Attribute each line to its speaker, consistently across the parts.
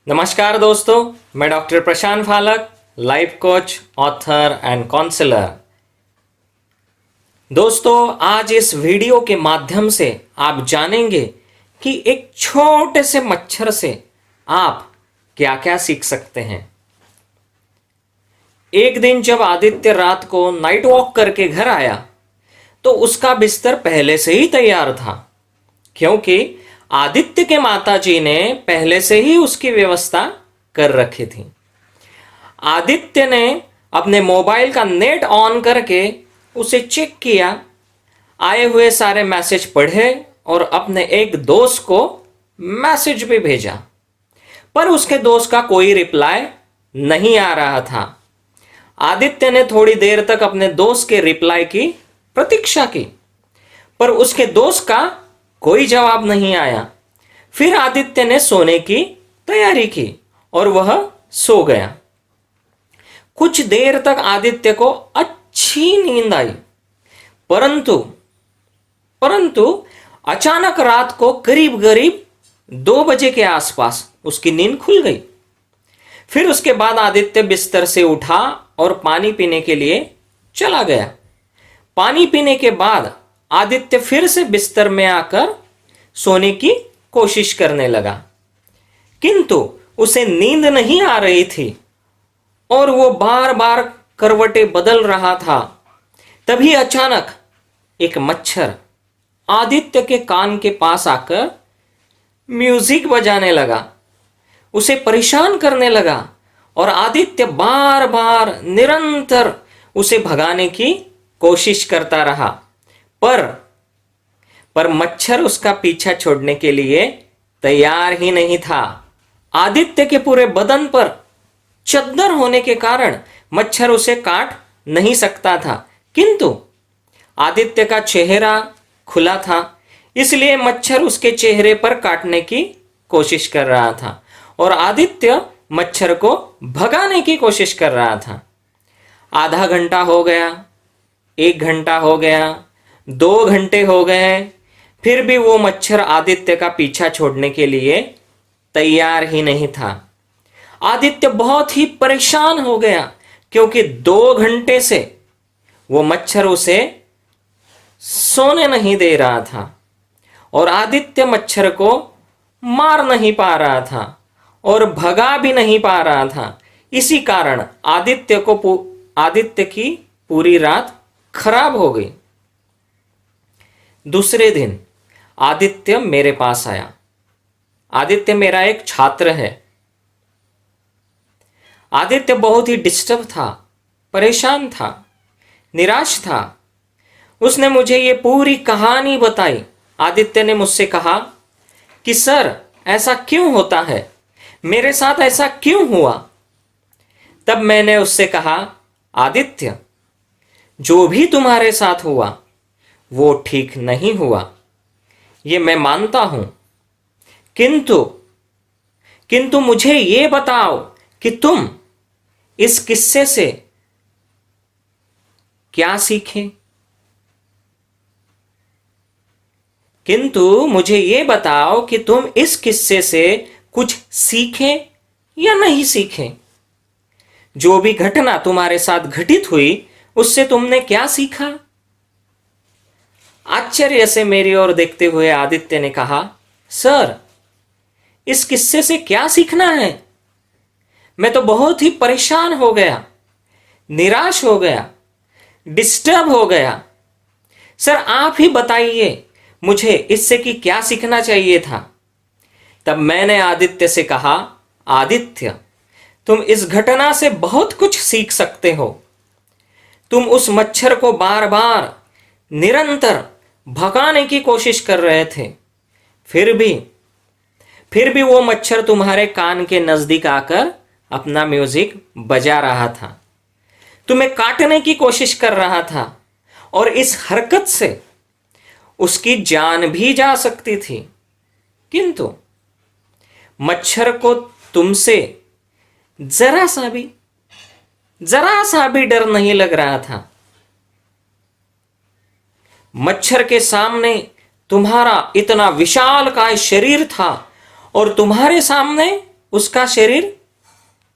Speaker 1: नमस्कार दोस्तों, मैं doctor Prashant Phalak, life coach, author and counsellor. दोस्तों, आज इस वीडियो के माध्यम से आप जानेंगे कि एक छोटे से मच्छर से आप क्या क्या सीख सकते हैं। एक दिन जब आदित्य रात को नाइट वॉक करके घर आया तो उसका बिस्तर पहले से ही तैयार था, क्योंकि आदित्य के माताजी ने पहले से ही उसकी व्यवस्था कर रखी थी। आदित्य ने अपने मोबाइल का नेट ऑन करके उसे चेक किया, आए हुए सारे मैसेज पढ़े और अपने एक दोस्त को मैसेज भी भेजा, पर उसके दोस्त का कोई रिप्लाई नहीं आ रहा था। आदित्य ने थोड़ी देर तक अपने दोस्त के रिप्लाई की प्रतीक्षा की, पर उसके दोस्त का कोई जवाब नहीं आया। फिर आदित्य ने सोने की तैयारी की और वह सो गया। कुछ देर तक आदित्य को अच्छी नींद आई, परंतु अचानक रात को करीब करीब 2 बजे के आसपास उसकी नींद खुल गई। फिर उसके बाद आदित्य बिस्तर से उठा और पानी पीने के लिए चला गया। पानी पीने के बाद आदित्य फिर से बिस्तर में आकर सोने की कोशिश करने लगा, किंतु उसे नींद नहीं आ रही थी और वो बार बार करवटें बदल रहा था। तभी अचानक एक मच्छर आदित्य के कान के पास आकर म्यूजिक बजाने लगा, उसे परेशान करने लगा और आदित्य बार बार निरंतर उसे भगाने की कोशिश करता रहा, पर मच्छर उसका पीछा छोड़ने के लिए तैयार ही नहीं था। आदित्य के पूरे बदन पर चद्दर होने के कारण मच्छर उसे काट नहीं सकता था, किंतु आदित्य का चेहरा खुला था, इसलिए मच्छर उसके चेहरे पर काटने की कोशिश कर रहा था और आदित्य मच्छर को भगाने की कोशिश कर रहा था। आधा घंटा हो गया, 1 घंटा हो गया, 2 घंटे हो गए, फिर भी वो मच्छर आदित्य का पीछा छोड़ने के लिए तैयार ही नहीं था। आदित्य बहुत ही परेशान हो गया, क्योंकि 2 घंटे से वो मच्छर उसे सोने नहीं दे रहा था और आदित्य मच्छर को मार नहीं पा रहा था और भगा भी नहीं पा रहा था। इसी कारण आदित्य की पूरी रात खराब हो गई। दूसरे दिन आदित्य मेरे पास आया। आदित्य मेरा एक छात्र है। आदित्य बहुत ही डिस्टर्ब था, परेशान था, निराश था। उसने मुझे ये पूरी कहानी बताई। आदित्य ने मुझसे कहा कि सर, ऐसा क्यों होता है, मेरे साथ ऐसा क्यों हुआ। तब मैंने उससे कहा, आदित्य, जो भी तुम्हारे साथ हुआ वो ठीक नहीं हुआ, ये मैं मानता हूं, किंतु मुझे ये बताओ कि तुम इस किस्से से क्या सीखे। किंतु मुझे ये बताओ कि तुम इस किस्से से कुछ सीखे या नहीं सीखे। जो भी घटना तुम्हारे साथ घटित हुई उससे तुमने क्या सीखा। आश्चर्य से मेरी ओर देखते हुए आदित्य ने कहा, सर, इस किस्से से क्या सीखना है। मैं तो बहुत ही परेशान हो गया, निराश हो गया, डिस्टर्ब हो गया। सर, आप ही बताइए मुझे इससे कि क्या सीखना चाहिए था। तब मैंने आदित्य से कहा, आदित्य, तुम इस घटना से बहुत कुछ सीख सकते हो। तुम उस मच्छर को बार बार निरंतर भगाने की कोशिश कर रहे थे, फिर भी वो मच्छर तुम्हारे कान के नजदीक आकर अपना म्यूजिक बजा रहा था, तुम्हें काटने की कोशिश कर रहा था और इस हरकत से उसकी जान भी जा सकती थी, किंतु मच्छर को तुमसे जरा सा भी डर नहीं लग रहा था। मच्छर के सामने तुम्हारा इतना विशालकाय शरीर था और तुम्हारे सामने उसका शरीर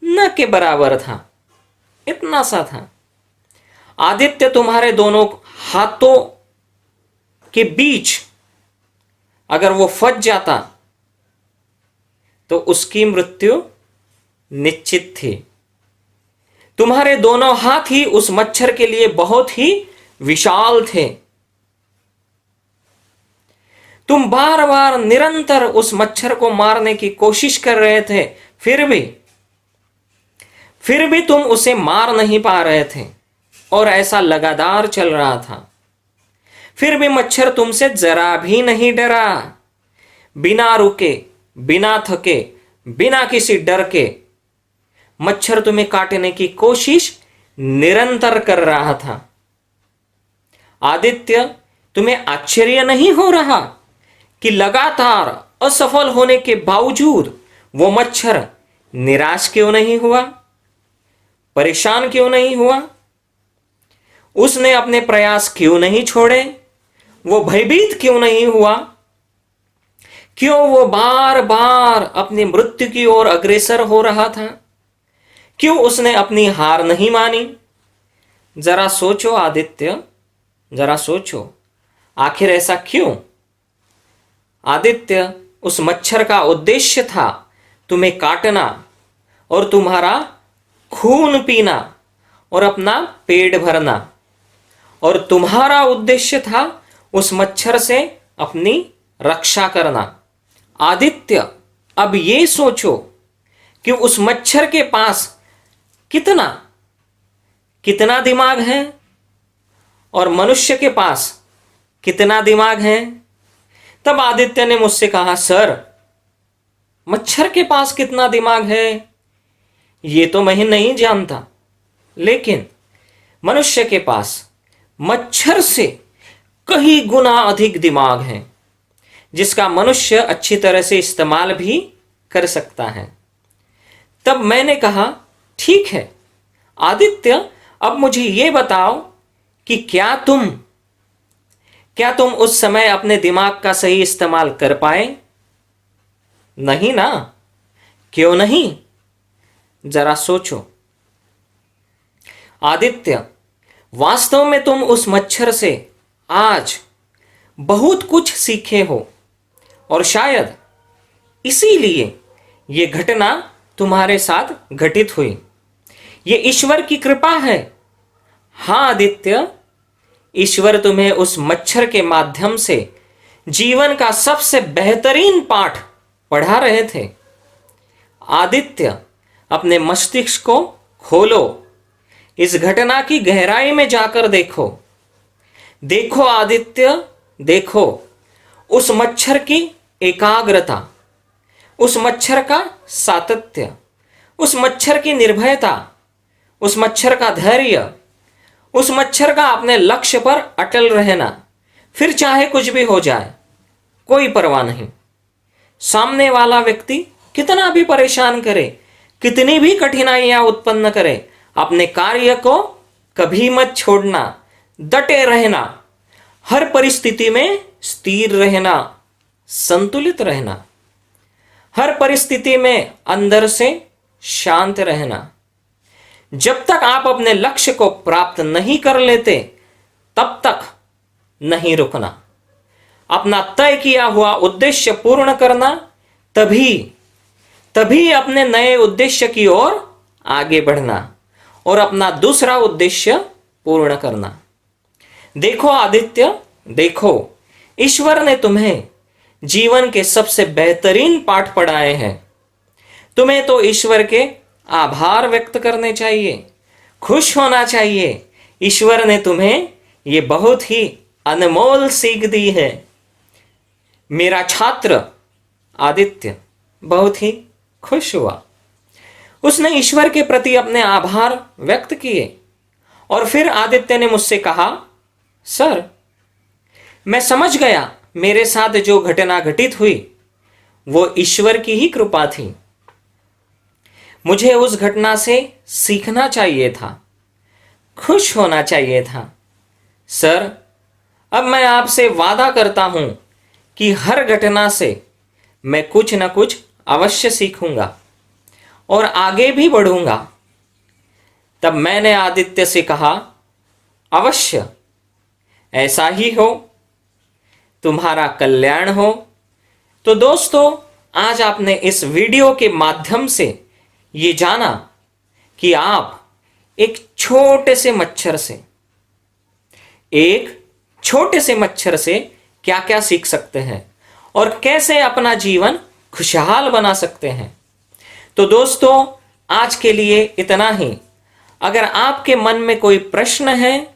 Speaker 1: न के बराबर था, इतना सा था। आदित्य तुम्हारे दोनों हाथों के बीच अगर वो फंस जाता तो उसकी मृत्यु निश्चित थी। तुम्हारे दोनों हाथ ही उस मच्छर के लिए बहुत ही विशाल थे। तुम बार बार निरंतर उस मच्छर को मारने की कोशिश कर रहे थे, फिर भी तुम उसे मार नहीं पा रहे थे और ऐसा लगातार चल रहा था। फिर भी मच्छर तुमसे जरा भी नहीं डरा। बिना रुके, बिना थके, बिना किसी डर के मच्छर तुम्हें काटने की कोशिश निरंतर कर रहा था। आदित्य, तुम्हें आश्चर्य नहीं हो रहा कि लगातार असफल होने के बावजूद वो मच्छर निराश क्यों नहीं हुआ, परेशान क्यों नहीं हुआ? उसने अपने प्रयास क्यों नहीं छोड़े? वो भयभीत क्यों नहीं हुआ? क्यों वो बार बार अपनी मृत्यु की ओर अग्रसर हो रहा था? क्यों उसने अपनी हार नहीं मानी? जरा सोचो आदित्य, जरा सोचो, आखिर ऐसा क्यों? आदित्य, उस मच्छर का उद्देश्य था तुम्हें काटना और तुम्हारा खून पीना और अपना पेट भरना, और तुम्हारा उद्देश्य था उस मच्छर से अपनी रक्षा करना। आदित्य, अब ये सोचो कि उस मच्छर के पास कितना कितना दिमाग है और मनुष्य के पास कितना दिमाग है। तब आदित्य ने मुझसे कहा, सर, मच्छर के पास कितना दिमाग है ये तो मैं नहीं जानता, लेकिन मनुष्य के पास मच्छर से कई गुना अधिक दिमाग है, जिसका मनुष्य अच्छी तरह से इस्तेमाल भी कर सकता है। तब मैंने कहा, ठीक है आदित्य, अब मुझे ये बताओ कि क्या तुम उस समय अपने दिमाग का सही इस्तेमाल कर पाए? नहीं ना? क्यों नहीं? जरा सोचो। आदित्य, वास्तव में तुम उस मच्छर से आज बहुत कुछ सीखे हो और शायद इसीलिए ये घटना तुम्हारे साथ घटित हुई। ये ईश्वर की कृपा है। हाँ आदित्य, ईश्वर तुम्हें उस मच्छर के माध्यम से जीवन का सबसे बेहतरीन पाठ पढ़ा रहे थे। आदित्य, अपने मस्तिष्क को खोलो, इस घटना की गहराई में जाकर देखो। देखो आदित्य, देखो उस मच्छर की एकाग्रता, उस मच्छर का सातत्य, उस मच्छर की निर्भयता, उस मच्छर का धैर्य, उस मच्छर का अपने लक्ष्य पर अटल रहना। फिर चाहे कुछ भी हो जाए, कोई परवाह नहीं। सामने वाला व्यक्ति कितना भी परेशान करे, कितनी भी कठिनाइयां उत्पन्न करे, अपने कार्य को कभी मत छोड़ना, डटे रहना, हर परिस्थिति में स्थिर रहना, संतुलित रहना, हर परिस्थिति में अंदर से शांत रहना। जब तक आप अपने लक्ष्य को प्राप्त नहीं कर लेते, तब तक नहीं रुकना। अपना तय किया हुआ उद्देश्य पूर्ण करना, तभी अपने नए उद्देश्य की ओर आगे बढ़ना और अपना दूसरा उद्देश्य पूर्ण करना। देखो आदित्य, देखो, ईश्वर ने तुम्हें जीवन के सबसे बेहतरीन पाठ पढ़ाए हैं। तुम्हें तो ईश्वर के आभार व्यक्त करने चाहिए, खुश होना चाहिए। ईश्वर ने तुम्हें ये बहुत ही अनमोल सीख दी है। मेरा छात्र आदित्य बहुत ही खुश हुआ। उसने ईश्वर के प्रति अपने आभार व्यक्त किए और फिर आदित्य ने मुझसे कहा, सर, मैं समझ गया मेरे साथ जो घटना घटित हुई वो ईश्वर की ही कृपा थी। मुझे उस घटना से सीखना चाहिए था, खुश होना चाहिए था। सर, अब मैं आपसे वादा करता हूं कि हर घटना से मैं कुछ न कुछ अवश्य सीखूंगा। और आगे भी बढ़ूंगा। तब मैंने आदित्य से कहा, अवश्य ऐसा ही हो, तुम्हारा कल्याण हो। तो दोस्तों, आज आपने इस वीडियो के माध्यम से ये जाना कि आप एक छोटे से मच्छर से क्या क्या सीख सकते हैं और कैसे अपना जीवन खुशहाल बना सकते हैं। तो दोस्तों, आज के लिए इतना ही। अगर आपके मन में कोई प्रश्न है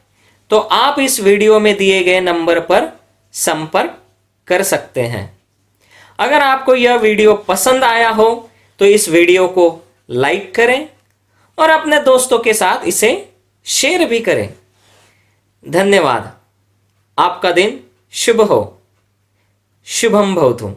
Speaker 1: तो आप इस वीडियो में दिए गए नंबर पर संपर्क कर सकते हैं। अगर आपको यह वीडियो पसंद आया हो तो इस वीडियो को लाइक करें और अपने दोस्तों के साथ इसे शेयर भी करें। धन्यवाद। आपका दिन शुभ हो। शुभम भवतु।